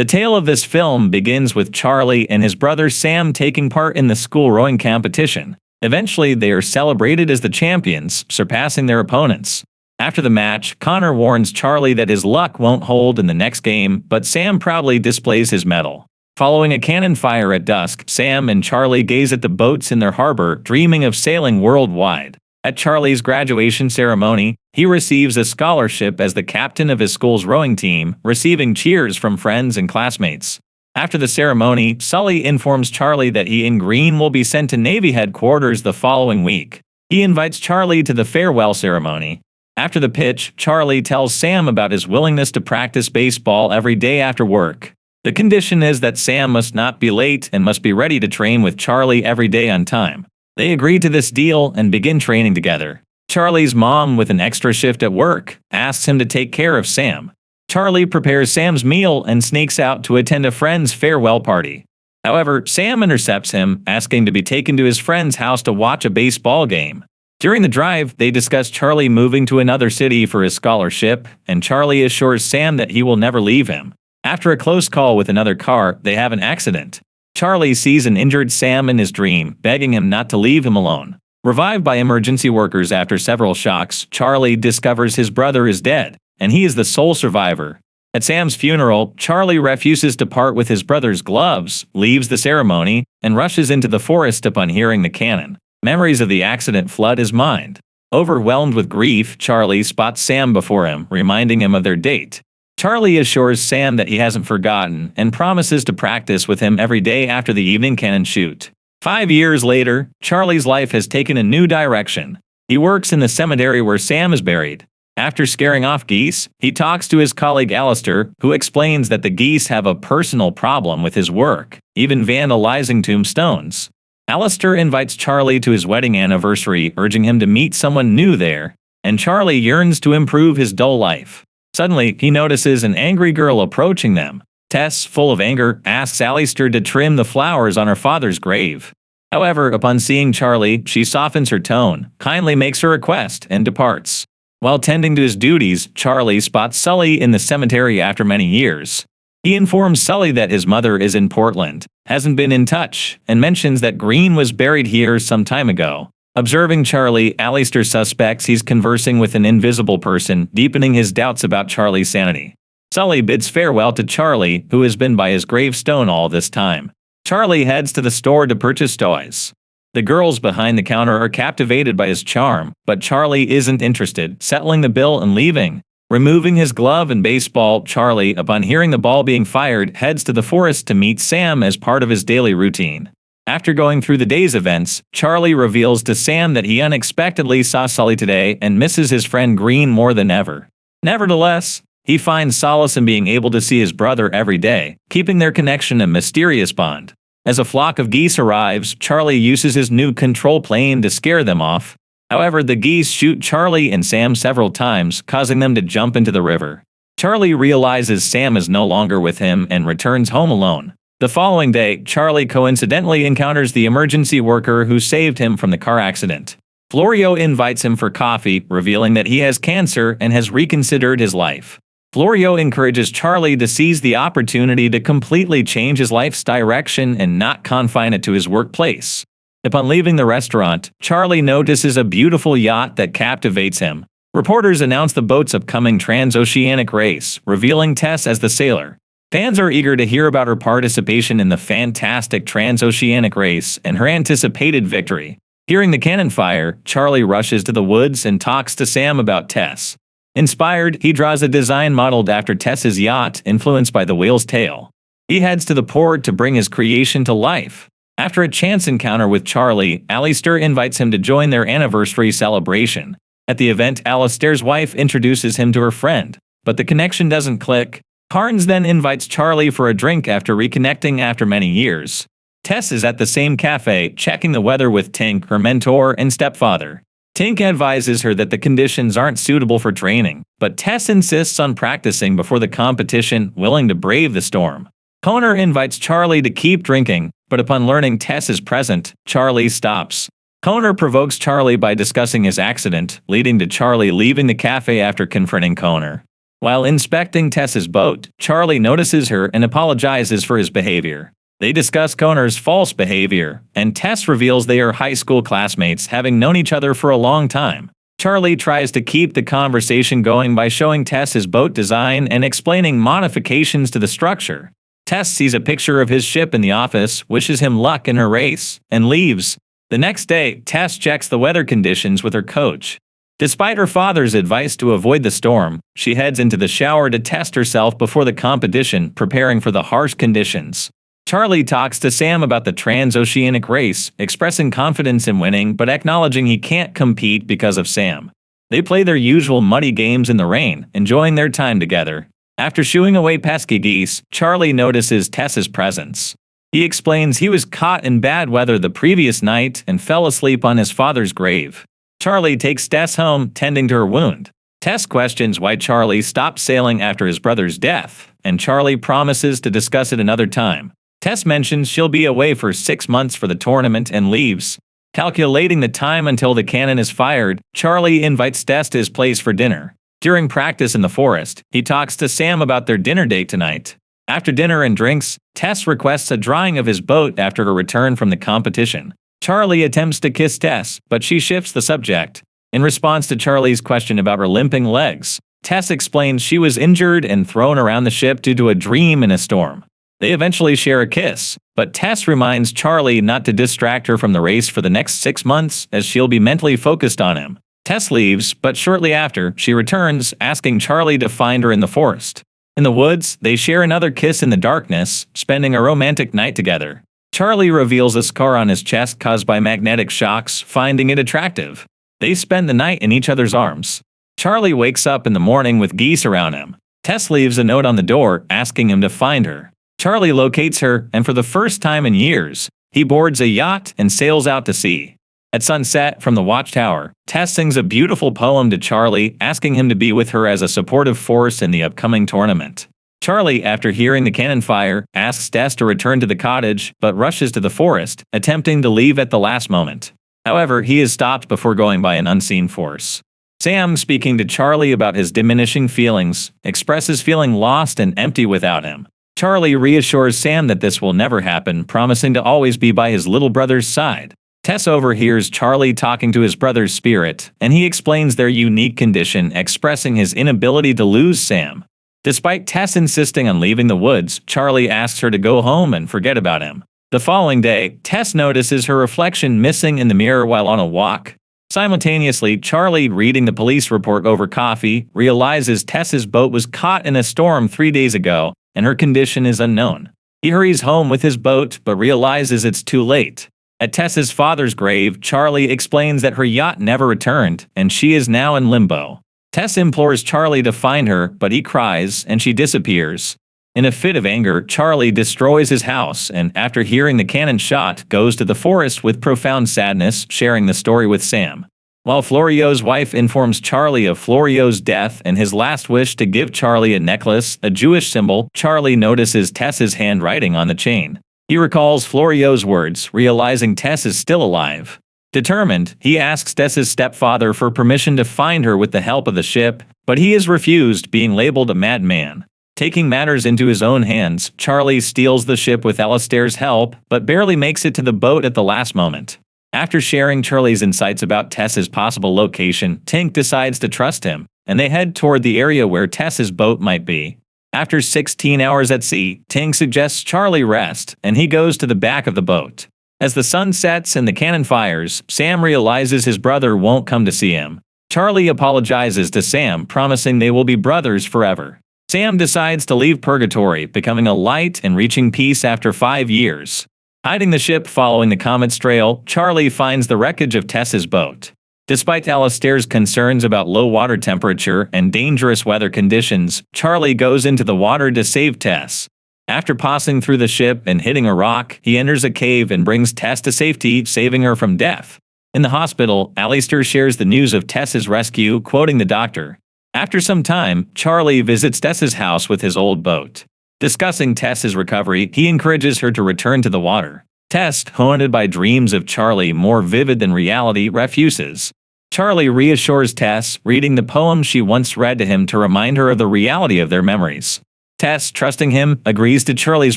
The tale of this film begins with Charlie and his brother Sam taking part in the school rowing competition. Eventually, they are celebrated as the champions, surpassing their opponents. After the match, Connor warns Charlie that his luck won't hold in the next game, but Sam proudly displays his medal. Following a cannon fire at dusk, Sam and Charlie gaze at the boats in their harbor, dreaming of sailing worldwide. At Charlie's graduation ceremony, he receives a scholarship as the captain of his school's rowing team, receiving cheers from friends and classmates. After the ceremony, Sully informs Charlie that he and Green will be sent to Navy headquarters the following week. He invites Charlie to the farewell ceremony. After the pitch, Charlie tells Sam about his willingness to practice baseball every day after work. The condition is that Sam must not be late and must be ready to train with Charlie every day on time. They agree to this deal and begin training together. Charlie's mom, with an extra shift at work, asks him to take care of Sam. Charlie prepares Sam's meal and sneaks out to attend a friend's farewell party. However, Sam intercepts him, asking to be taken to his friend's house to watch a baseball game. During the drive, they discuss Charlie moving to another city for his scholarship, and Charlie assures Sam that he will never leave him. After a close call with another car, they have an accident. Charlie sees an injured Sam in his dream, begging him not to leave him alone. Revived by emergency workers after several shocks, Charlie discovers his brother is dead, and he is the sole survivor. At Sam's funeral, Charlie refuses to part with his brother's gloves, leaves the ceremony, and rushes into the forest upon hearing the cannon. Memories of the accident flood his mind. Overwhelmed with grief, Charlie spots Sam before him, reminding him of their date. Charlie assures Sam that he hasn't forgotten and promises to practice with him every day after the evening cannon shoot. 5 years later, Charlie's life has taken a new direction. He works in the cemetery where Sam is buried. After scaring off geese, he talks to his colleague Alistair, who explains that the geese have a personal problem with his work, even vandalizing tombstones. Alistair invites Charlie to his wedding anniversary, urging him to meet someone new there, and Charlie yearns to improve his dull life. Suddenly, he notices an angry girl approaching them. Tess, full of anger, asks Alistair to trim the flowers on her father's grave. However, upon seeing Charlie, she softens her tone, kindly makes her request, and departs. While tending to his duties, Charlie spots Sully in the cemetery after many years. He informs Sully that his mother is in Portland, hasn't been in touch, and mentions that Green was buried here some time ago. Observing Charlie, Alistair suspects he's conversing with an invisible person, deepening his doubts about Charlie's sanity. Sully bids farewell to Charlie, who has been by his gravestone all this time. Charlie heads to the store to purchase toys. The girls behind the counter are captivated by his charm, but Charlie isn't interested, settling the bill and leaving. Removing his glove and baseball, Charlie, upon hearing the ball being fired, heads to the forest to meet Sam as part of his daily routine. After going through the day's events, Charlie reveals to Sam that he unexpectedly saw Sully today and misses his friend Green more than ever. Nevertheless, he finds solace in being able to see his brother every day, keeping their connection a mysterious bond. As a flock of geese arrives, Charlie uses his new control plane to scare them off. However, the geese shoot Charlie and Sam several times, causing them to jump into the river. Charlie realizes Sam is no longer with him and returns home alone. The following day, Charlie coincidentally encounters the emergency worker who saved him from the car accident. Florio invites him for coffee, revealing that he has cancer and has reconsidered his life. Florio encourages Charlie to seize the opportunity to completely change his life's direction and not confine it to his workplace. Upon leaving the restaurant, Charlie notices a beautiful yacht that captivates him. Reporters announce the boat's upcoming transoceanic race, revealing Tess as the sailor. Fans are eager to hear about her participation in the fantastic transoceanic race and her anticipated victory. Hearing the cannon fire, Charlie rushes to the woods and talks to Sam about Tess. Inspired, he draws a design modeled after Tess's yacht, influenced by the whale's tail. He heads to the port to bring his creation to life. After a chance encounter with Charlie, Alistair invites him to join their anniversary celebration. At the event, Alistair's wife introduces him to her friend, but the connection doesn't click. Carnes then invites Charlie for a drink after reconnecting after many years. Tess is at the same cafe, checking the weather with Tink, her mentor and stepfather. Tink advises her that the conditions aren't suitable for training, but Tess insists on practicing before the competition, willing to brave the storm. Connor invites Charlie to keep drinking, but upon learning Tess is present, Charlie stops. Connor provokes Charlie by discussing his accident, leading to Charlie leaving the cafe after confronting Connor. While inspecting Tess's boat, Charlie notices her and apologizes for his behavior. They discuss Connor's false behavior, and Tess reveals they are high school classmates having known each other for a long time. Charlie tries to keep the conversation going by showing Tess his boat design and explaining modifications to the structure. Tess sees a picture of his ship in the office, wishes him luck in her race, and leaves. The next day, Tess checks the weather conditions with her coach. Despite her father's advice to avoid the storm, she heads into the shower to test herself before the competition, preparing for the harsh conditions. Charlie talks to Sam about the transoceanic race, expressing confidence in winning but acknowledging he can't compete because of Sam. They play their usual muddy games in the rain, enjoying their time together. After shooing away pesky geese, Charlie notices Tess's presence. He explains he was caught in bad weather the previous night and fell asleep on his father's grave. Charlie takes Tess home, tending to her wound. Tess questions why Charlie stopped sailing after his brother's death, and Charlie promises to discuss it another time. Tess mentions she'll be away for 6 months for the tournament and leaves. Calculating the time until the cannon is fired, Charlie invites Tess to his place for dinner. During practice in the forest, he talks to Sam about their dinner date tonight. After dinner and drinks, Tess requests a drawing of his boat after her return from the competition. Charlie attempts to kiss Tess, but she shifts the subject. In response to Charlie's question about her limping legs, Tess explains she was injured and thrown around the ship due to a dream in a storm. They eventually share a kiss, but Tess reminds Charlie not to distract her from the race for the next 6 months as she'll be mentally focused on him. Tess leaves, but shortly after, she returns, asking Charlie to find her in the forest. In the woods, they share another kiss in the darkness, spending a romantic night together. Charlie reveals a scar on his chest caused by magnetic shocks, finding it attractive. They spend the night in each other's arms. Charlie wakes up in the morning with geese around him. Tess leaves a note on the door, asking him to find her. Charlie locates her, and for the first time in years, he boards a yacht and sails out to sea. At sunset, from the watchtower, Tess sings a beautiful poem to Charlie, asking him to be with her as a supportive force in the upcoming tournament. Charlie, after hearing the cannon fire, asks Tess to return to the cottage, but rushes to the forest, attempting to leave at the last moment. However, he is stopped before going by an unseen force. Sam, speaking to Charlie about his diminishing feelings, expresses feeling lost and empty without him. Charlie reassures Sam that this will never happen, promising to always be by his little brother's side. Tess overhears Charlie talking to his brother's spirit, and he explains their unique condition, expressing his inability to lose Sam. Despite Tess insisting on leaving the woods, Charlie asks her to go home and forget about him. The following day, Tess notices her reflection missing in the mirror while on a walk. Simultaneously, Charlie, reading the police report over coffee, realizes Tess's boat was caught in a storm 3 days ago, and her condition is unknown. He hurries home with his boat, but realizes it's too late. At Tess's father's grave, Charlie explains that her yacht never returned, and she is now in limbo. Tess implores Charlie to find her, but he cries, and she disappears. In a fit of anger, Charlie destroys his house, and after hearing the cannon shot, goes to the forest with profound sadness, sharing the story with Sam. While Florio's wife informs Charlie of Florio's death and his last wish to give Charlie a necklace, a Jewish symbol, Charlie notices Tess's handwriting on the chain. He recalls Florio's words, realizing Tess is still alive. Determined, he asks Tess's stepfather for permission to find her with the help of the ship, but he is refused, being labeled a madman. Taking matters into his own hands, Charlie steals the ship with Alistair's help, but barely makes it to the boat at the last moment. After sharing Charlie's insights about Tess's possible location, Tink decides to trust him, and they head toward the area where Tess's boat might be. After 16 hours at sea, Tink suggests Charlie rest, and he goes to the back of the boat. As the sun sets and the cannon fires, Sam realizes his brother won't come to see him. Charlie apologizes to Sam, promising they will be brothers forever. Sam decides to leave purgatory, becoming a light and reaching peace after 5 years. Hiding the ship following the comet's trail, Charlie finds the wreckage of Tess's boat. Despite Alistair's concerns about low water temperature and dangerous weather conditions, Charlie goes into the water to save Tess. After passing through the ship and hitting a rock, he enters a cave and brings Tess to safety, saving her from death. In the hospital, Alistair shares the news of Tess's rescue, quoting the doctor. After some time, Charlie visits Tess's house with his old boat. Discussing Tess's recovery, he encourages her to return to the water. Tess, haunted by dreams of Charlie more vivid than reality, refuses. Charlie reassures Tess, reading the poem she once read to him to remind her of the reality of their memories. Tess, trusting him, agrees to Charlie's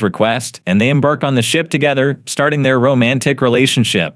request, and they embark on the ship together, starting their romantic relationship.